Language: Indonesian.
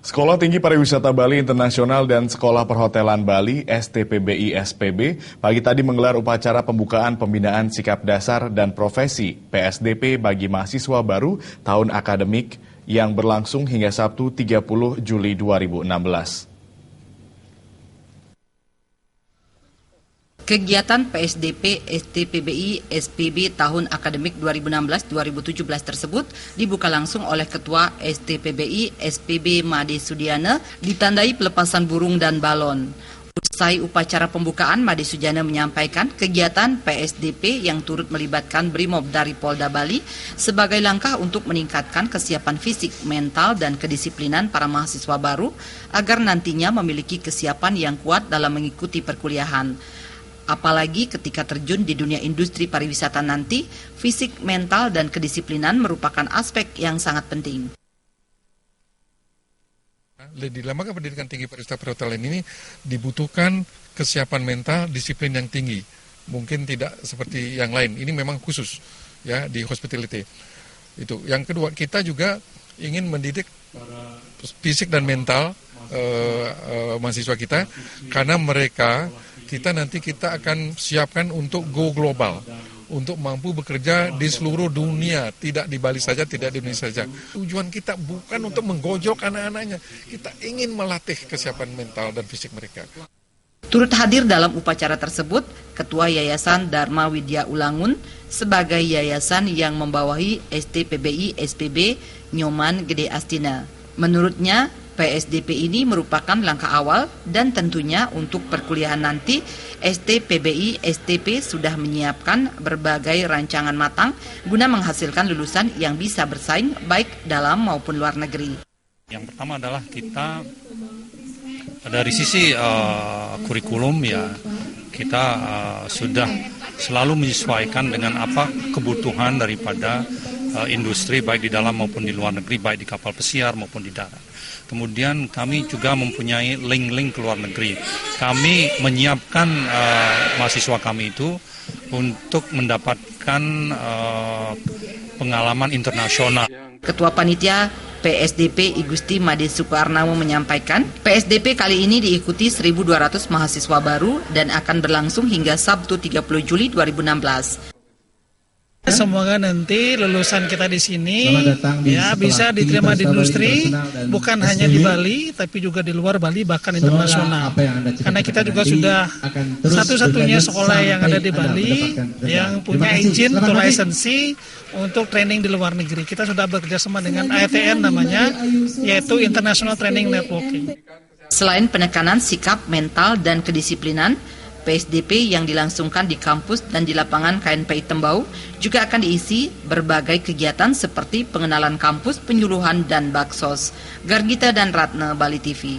Sekolah Tinggi Pariwisata Bali Internasional dan Sekolah Perhotelan Bali (STPBI SPB) pagi tadi menggelar upacara pembukaan pembinaan sikap dasar dan profesi (PSDP) bagi mahasiswa baru tahun akademik yang berlangsung hingga Sabtu 30 Juli 2016. Kegiatan PSDP STPBI SPB tahun akademik 2016-2017 tersebut dibuka langsung oleh Ketua STPBI SPB Made Sudiana ditandai pelepasan burung dan balon. Usai upacara pembukaan, Made Sudiana menyampaikan kegiatan PSDP yang turut melibatkan Brimob dari Polda Bali sebagai langkah untuk meningkatkan kesiapan fisik, mental, dan kedisiplinan para mahasiswa baru agar nantinya memiliki kesiapan yang kuat dalam mengikuti perkuliahan. Apalagi ketika terjun di dunia industri pariwisata nanti, fisik, mental, dan kedisiplinan merupakan aspek yang sangat penting. Di lembaga pendidikan tinggi pariwisata perhotelan ini dibutuhkan kesiapan mental, disiplin yang tinggi. Mungkin tidak seperti yang lain. Ini memang khusus ya di hospitality. Itu. Yang kedua, kita juga ingin mendidik fisik dan mental mahasiswa kita karena mereka nanti kita akan siapkan untuk go global, untuk mampu bekerja di seluruh dunia, tidak di Bali saja, tidak di Indonesia saja. Tujuan kita bukan untuk menggojok anak-anaknya, kita ingin melatih kesiapan mental dan fisik mereka. Turut hadir dalam upacara tersebut, Ketua Yayasan Dharma Widya Ulangun sebagai yayasan yang membawahi STPBI SPB Nyoman Gede Astina. Menurutnya, PSDP ini merupakan langkah awal dan tentunya untuk perkuliahan nanti STPBI STP sudah menyiapkan berbagai rancangan matang guna menghasilkan lulusan yang bisa bersaing baik dalam maupun luar negeri. Yang pertama adalah kita dari sisi kurikulum ya kita sudah selalu menyesuaikan dengan apa kebutuhan daripada industri baik di dalam maupun di luar negeri, baik di kapal pesiar maupun di darat. Kemudian kami juga mempunyai link-link ke luar negeri. Kami menyiapkan mahasiswa kami itu untuk mendapatkan pengalaman internasional. Ketua Panitia PSDP Igusti Made Sukarnawo menyampaikan, PSDP kali ini diikuti 1.200 mahasiswa baru dan akan berlangsung hingga Sabtu 30 Juli 2016. Semoga nanti lulusan kita di sini ya bisa diterima di industri, bukan hanya di Bali, tapi juga di luar Bali, bahkan internasional. Karena kita juga sudah satu-satunya sekolah yang ada di Bali yang punya izin atau lisensi untuk training di luar negeri. Kita sudah bekerja sama dengan ITN namanya, yaitu International Training Networking. Selain penekanan sikap, mental, dan kedisiplinan, PSDP yang dilangsungkan di kampus dan di lapangan KNPI Tembau juga akan diisi berbagai kegiatan seperti pengenalan kampus, penyuluhan, dan baksos. Gargita dan Ratna, Bali TV.